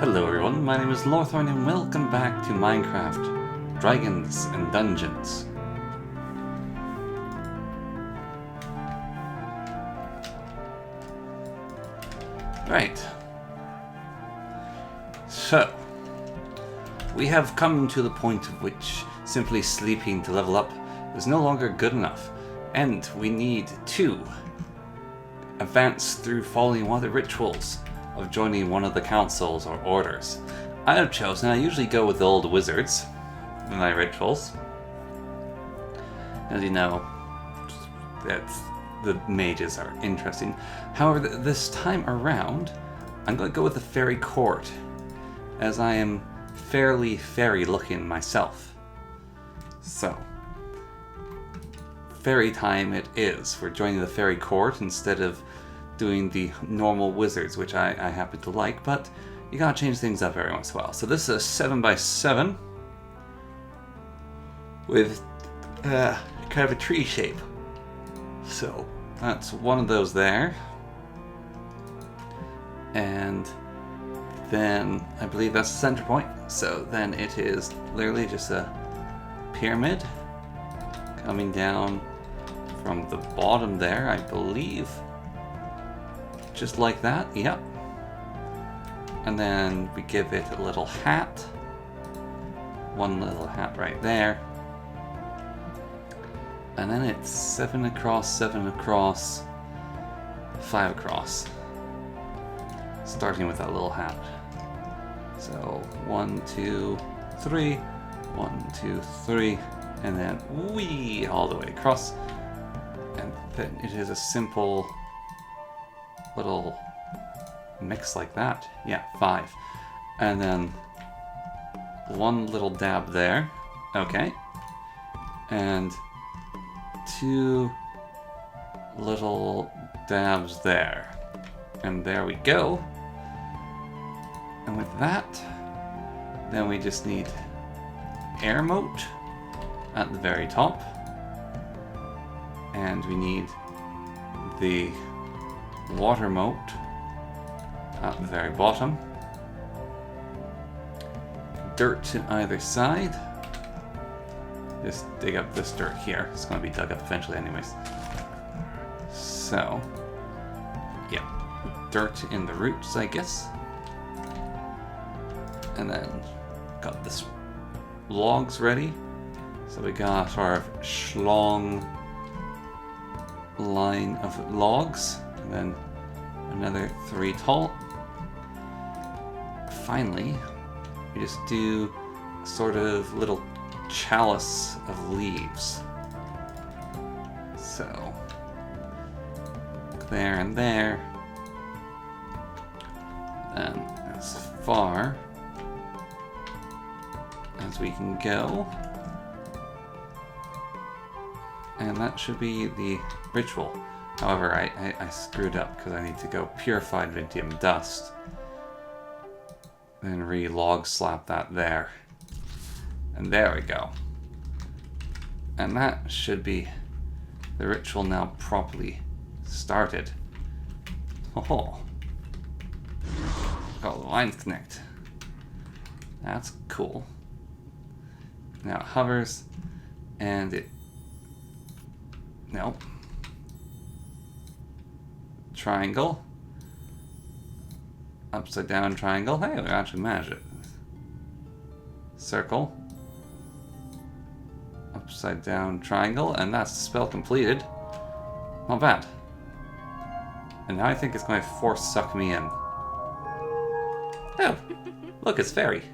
Hello everyone, my name is Lorthorn and welcome back to Minecraft Dragons and Dungeons. Right. So, we have come to the point at which simply sleeping to level up is no longer good enough, and we need to advance through following one of the rituals of joining one of the councils or orders. I have chosen, I usually go with the old wizards in my rituals. As you know, the mages are interesting. However, this time around, I'm going to go with the Faerie court, as I am fairly fairy looking myself. So, fairy time it is. We're joining the Faerie court instead of doing the normal wizards, which I happen to like, but you gotta change things up every once in a while. So this is a 7x7 with kind of a tree shape. So that's one of those there. And then I believe that's the center point. So then it is literally just a pyramid coming down from the bottom there, I believe. Just like that, yep. And then we give it a little hat. One little hat right there. And then it's 7 across, 7 across, 5 across. Starting with that little hat. So 1, 2, 3, 1, 2, 3, and then whee all the way across. And then it is a simple little mix like that. Yeah, 5. And then one little dab there. Okay. And 2 little dabs there. And there we go. And with that, then we just need air moat at the very top. And we need the water moat at the very bottom. Dirt to either side. Just dig up this dirt here. It's going to be dug up eventually anyways. So, yeah. Dirt in the roots, I guess. And then got this logs ready. So we got our schlong line of logs. And then another 3 tall. Finally, we just do a sort of little chalice of leaves. So, there and there. And as far as we can go. And that should be the ritual. However, I screwed up because I need to go purified Vindium dust. Then re-log slap that there. And there we go. And that should be the ritual now properly started. Oh, got the lines connect. That's cool. Now it hovers and it... Nope. Triangle. Upside down triangle. Hey, we actually managed it. Circle. Upside down triangle, and that's the spell completed. Not bad. And now I think it's going to force suck me in. Oh, look, it's Faerie.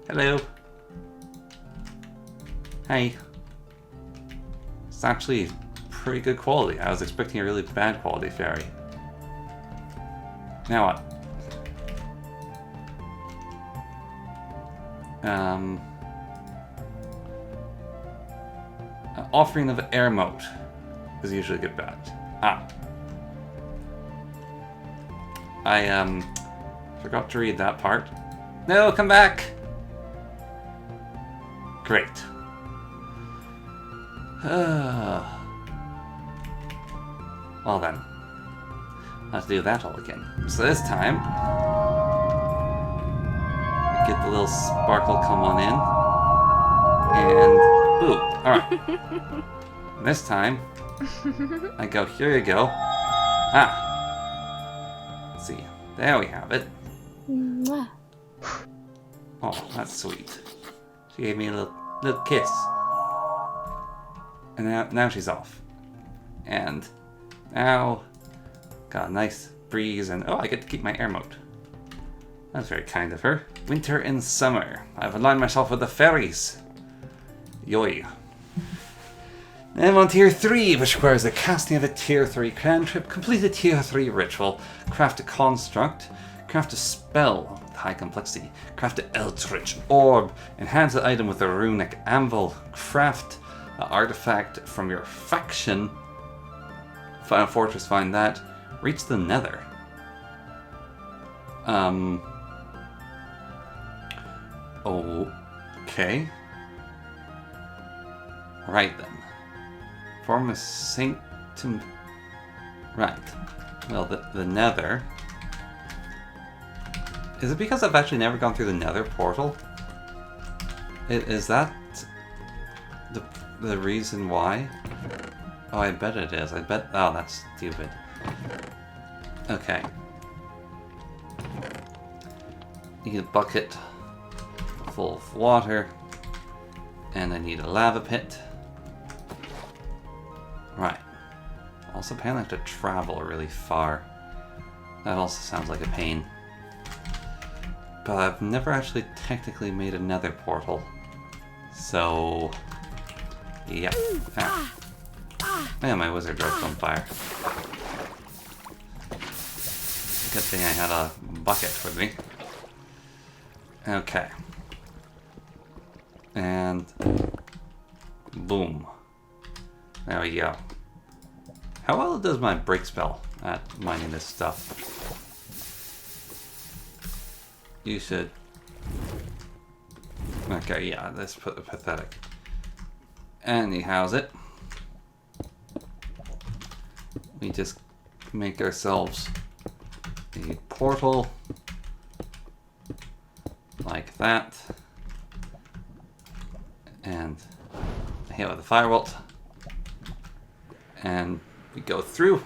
Hello. Hey. It's actually pretty good quality. I was expecting a really bad quality Faerie. Now what? Offering of air moat is usually good bad. I forgot to read that part. No, come back! Great. Well then, let's do that all again. So this time, get the little sparkle come on in. And, ooh, alright. This time, I go, here you go. Ah. Let's see. There we have it. Mwah. Oh, that's sweet. She gave me a little kiss. And now she's off. And now, got a nice breeze, and oh, I get to keep my air mode. That's very kind of her. Winter and summer. I've aligned myself with the fairies. Yoy. And on tier 3, which requires the casting of a tier 3 cantrip, complete a tier 3 ritual, craft a construct, craft a spell with high complexity, craft an eldritch orb, enhance the item with a runic anvil, craft an artifact from your faction, Final Fortress, find that, reach the nether. Okay. Right then. Form a sanctum. Right. Well, the nether. Is it because I've actually never gone through the nether portal? Is that the reason why? Oh, I bet it is. I bet. Oh, that's stupid. Okay. Need a bucket full of water. And I need a lava pit. Right. Also, apparently I have to travel really far. That also sounds like a pain. But I've never actually technically made a nether portal. So... yeah. Ah. Yeah, my wizard rope's on fire. Good thing I had a bucket with me. Okay. And... boom. There we go. How well does my break spell at mining this stuff? You should... okay, yeah, that's pathetic. Anyhow's it. We just make ourselves a portal like that. And hit with the firebolt. And we go through.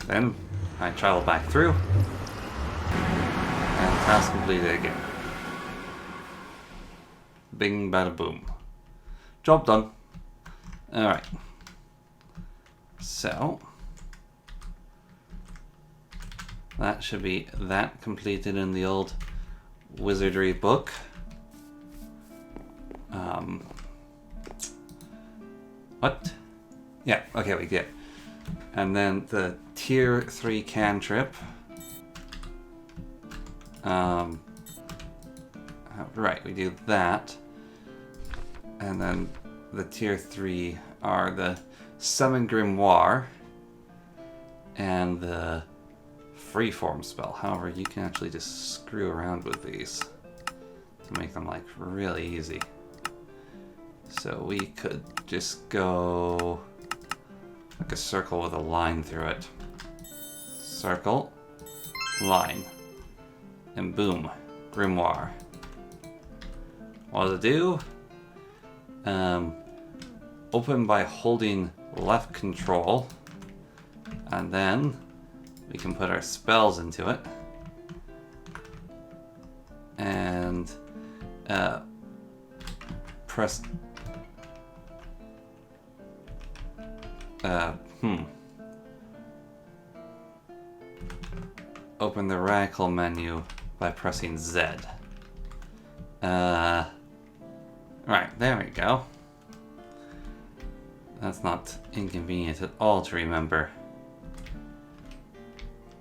Then I travel back through. And task completed again. Bing bada boom. Job done. Alright. So that should be that completed in the old wizardry book. What? Yeah, okay, we get. And then the tier 3 cantrip. Right, we do that. And then the tier 3 are the Summon Grimoire and the Freeform spell. However, you can actually just screw around with these to make them like really easy. So we could just go like a circle with a line through it. Circle, line, and boom, Grimoire. What does it do? Open by holding left control, and then we can put our spells into it. And press open the radical menu by pressing Z. Right, there we go. That's not inconvenient at all to remember.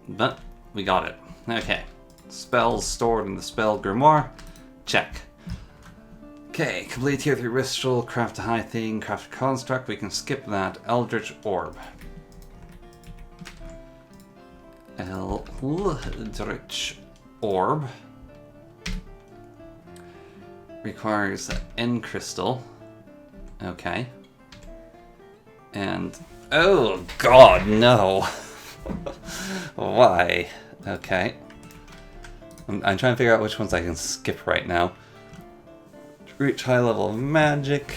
But we got it. Okay. Spells stored in the spell grimoire. Check. Okay, complete tier 3 ritual, craft a high thing, craft a construct. We can skip that. Eldritch Orb. Eldritch Orb requires an end crystal. Okay. And oh god, no. Why? Okay. I'm trying to figure out which ones I can skip right now. Reach high level of magic.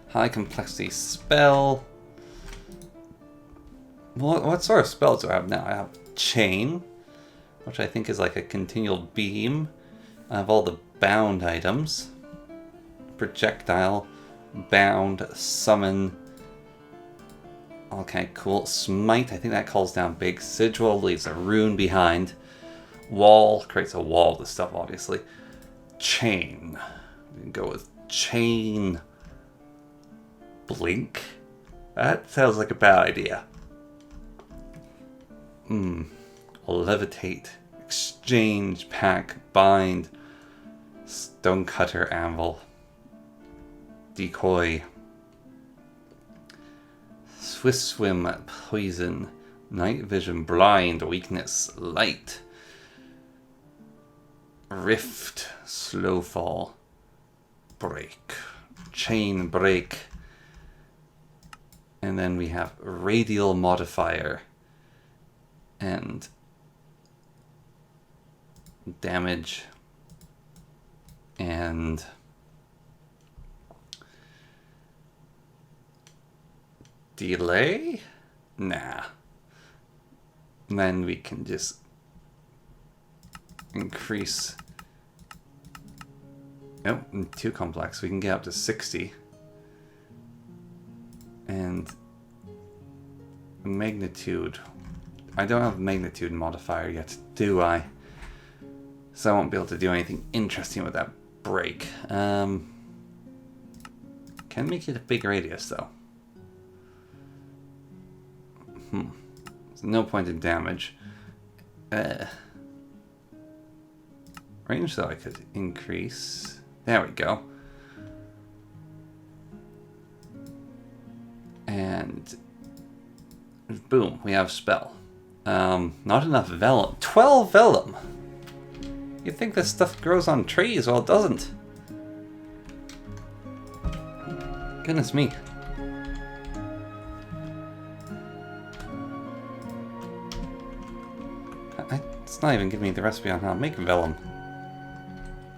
High complexity spell. What sort of spells do I have now? I have chain, which I think is like a continual beam. I have all the bound items. Projectile, bound, summon. Okay, cool. Smite, I think that calls down big. Sigil leaves a rune behind. Wall creates a wall of the stuff, obviously. Chain. We can go with chain. Blink. That sounds like a bad idea. Levitate. Exchange, pack, bind. Stonecutter, anvil. Decoy. Swift swim, poison. Night vision, blind, weakness, light. Rift, slow fall. Break. Chain break. And then we have radial modifier. And damage. And delay? Nah. And then we can just increase. Oh, too complex. We can get up to 60. And magnitude. I don't have magnitude modifier yet, do I? So I won't be able to do anything interesting with that break. Can make it a big radius though. There's no point in damage. Range though I could increase. There we go. And boom, we have spell. Not enough vellum. 12 vellum! You'd think this stuff grows on trees, well it doesn't. Goodness me. It's not even giving me the recipe on how to make vellum.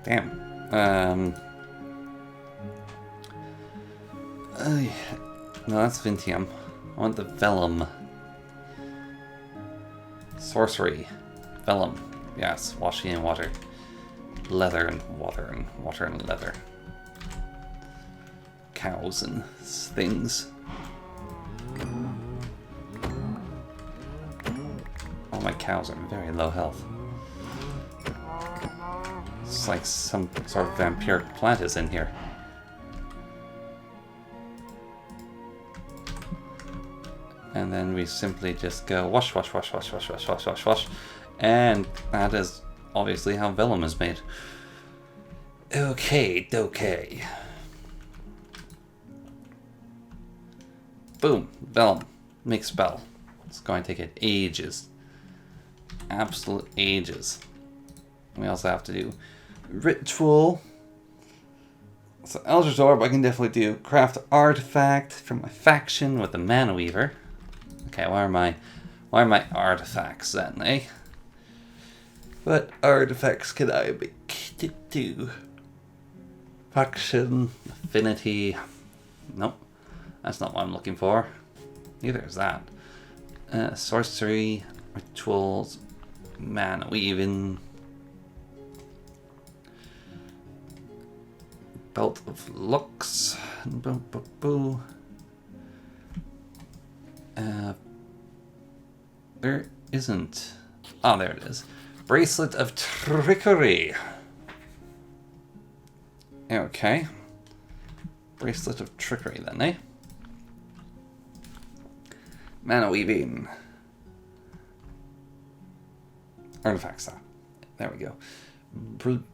Damn. No, that's Vintium. I want the vellum. Sorcery. Vellum. Yes, washing in water. Leather and water and water and leather. Cows and things. All my cows are very low health. It's like some sort of vampiric plant is in here. And then we simply just go wash, wash, wash, wash, wash, wash, wash, wash, wash. And that is obviously how vellum is made. Okay. Boom, vellum. Make spell. It's going to take it ages. Absolute ages. We also have to do ritual. So Eldritch Orb I can definitely do. Craft artifact for my faction with the Mana Weaver. Okay, why are my artifacts then, eh? What artifacts can I make it do? Faction, affinity. Nope, that's not what I'm looking for. Neither is that. Sorcery, rituals, mana weaving, belt of looks. Boo, boo, boo. There isn't. Oh, there it is. Bracelet of trickery. Okay. Bracelet of trickery then, eh? Mana weaving. Artifacts. There we go.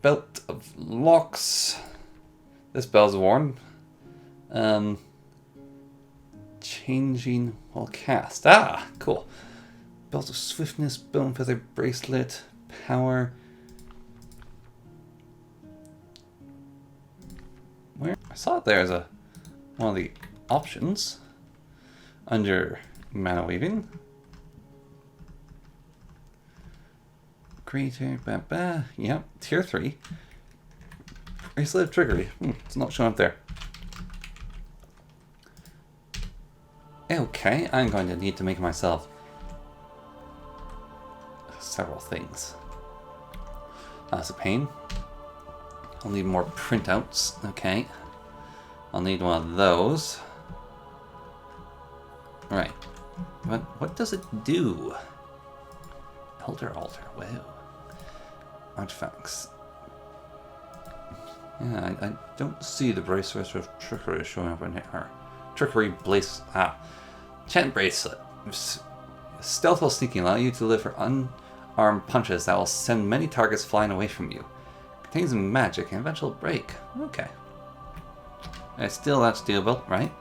Belt of locks. This bell's worn. Changing while cast. Ah, cool. Belt of swiftness, bone feather bracelet, power. Where I saw it there as one of the options under mana weaving. Creator, yep, tier 3. Bracelet of Trickery. It's not showing up there. Okay, I'm going to need to make myself several things. That's a pain. I'll need more printouts. Okay. I'll need one of those. Right. But what does it do? Altar. Wow. Artifacts. Yeah, I don't see the bracelet of trickery showing up in here. Trickery bracelet. Enchant bracelet. Stealth while sneaking allow you to deliver unarmed punches that will send many targets flying away from you. Contains magic and eventual break. Okay. Still, that's doable, right?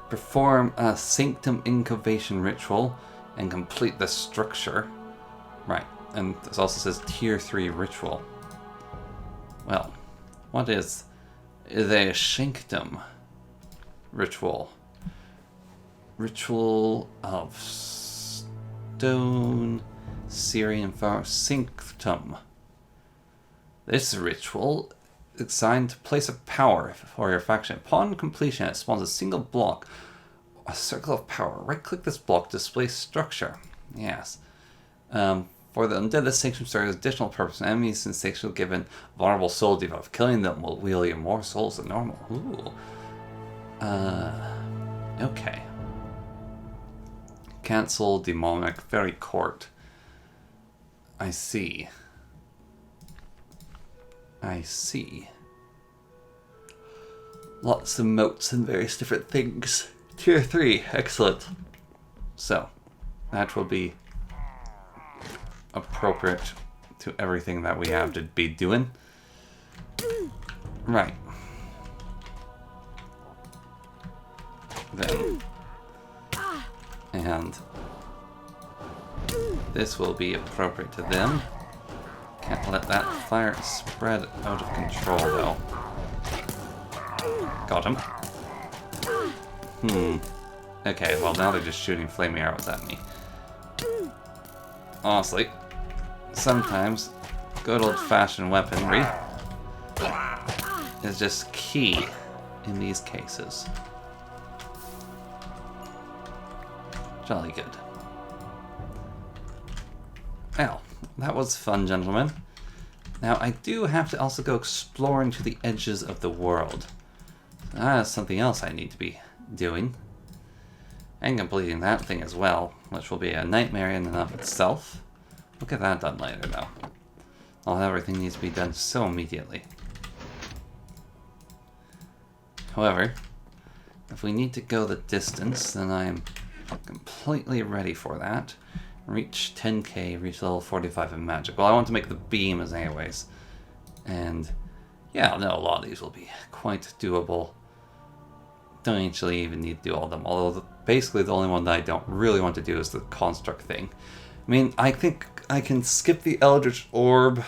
Perform a sanctum incubation ritual and complete the structure. Right. And this also says tier 3 ritual. Well, what is the sanctum ritual? Ritual of stone, Syrian fire, sanctum. This ritual is designed to place a power for your faction. Upon completion, it spawns a single block, a circle of power. Right-click this block to display structure. Yes. For the undead, this sanctum serves additional purpose. Enemies in sanctum given vulnerable soul debuff. Killing them will wheel you more souls than normal. Ooh. Okay. Cancel demonic fairy court. I see. Lots of moats and various different things. Tier 3, excellent. So, that will be appropriate to everything that we have to be doing. Right. Then. And this will be appropriate to them. Can't let that fire spread out of control, though. Got him. Okay, well now they're just shooting flaming arrows at me. Honestly, sometimes good old-fashioned weaponry is just key in these cases. Jolly good. Well, that was fun, gentlemen. Now, I do have to also go exploring to the edges of the world. That's something else I need to be doing. And completing that thing as well, which will be a nightmare in and of itself. We'll get that done later, though. All everything needs to be done so immediately. However, if we need to go the distance, then I am completely ready for that. Reach 10k, reach level 45 in magic. Well, I want to make the beam as anyways. And yeah, no, a lot of these will be quite doable. Don't actually even need to do all of them. Although basically the only one that I don't really want to do is the construct thing. I mean, I think I can skip the Eldritch Orb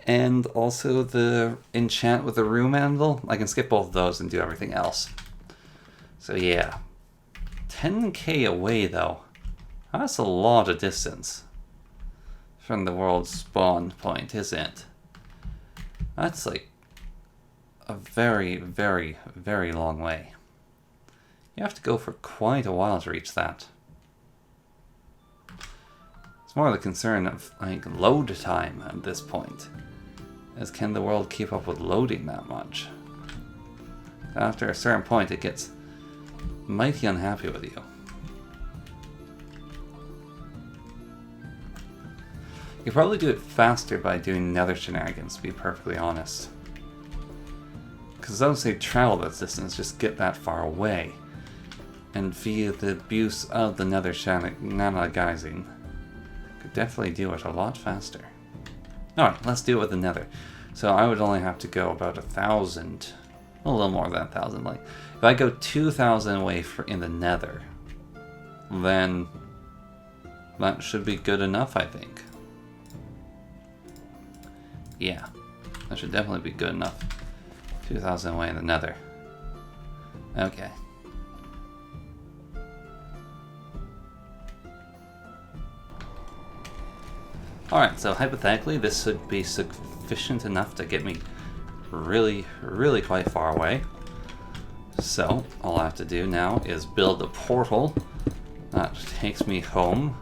and also the enchant with the Rune Anvil. I can skip both of those and do everything else. So yeah. 10k away though. That's a lot of distance from the world's spawn point, isn't it? That's like a very, very, very long way. You have to go for quite a while to reach that. It's more the concern of like load time at this point. As can the world keep up with loading that much? After a certain point it gets mighty unhappy with you. You could probably do it faster by doing nether shenanigans, to be perfectly honest. Because I don't say travel that distance, just get that far away. And via the abuse of the nether shenanigans, could definitely do it a lot faster. Alright, let's do it with the nether. So I would only have to go about 1,000, a little more than 1,000. Like, if I go 2,000 away in the nether, then that should be good enough, I think. Yeah, that should definitely be good enough. 2,000 away in the nether. Okay. Alright, so hypothetically, this should be sufficient enough to get me really, really quite far away. So, all I have to do now is build a portal that takes me home,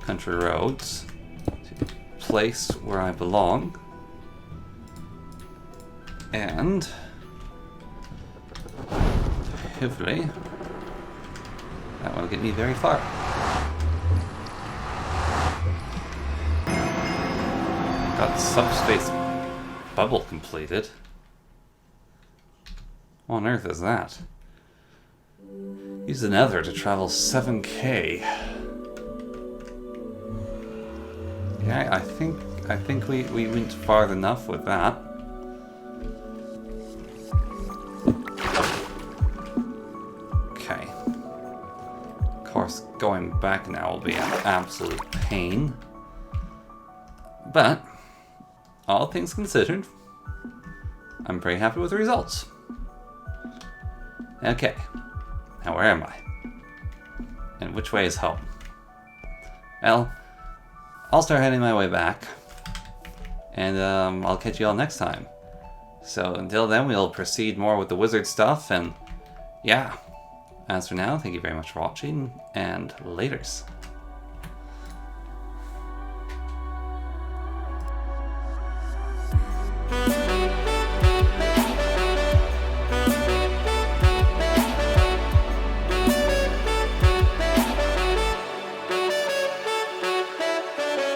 country roads, to the place where I belong. And hopefully that will get me very far. Got subspace bubble completed. What on earth is that? Use the nether to travel 7k. Yeah, I think we went far enough with that. Okay. Of course, going back now will be an absolute pain. But, all things considered, I'm pretty happy with the results. Okay, now where am I? And which way is home? Well, I'll start heading my way back, and I'll catch you all next time. So until then, we'll proceed more with the wizard stuff, and yeah. As for now, thank you very much for watching, and laters.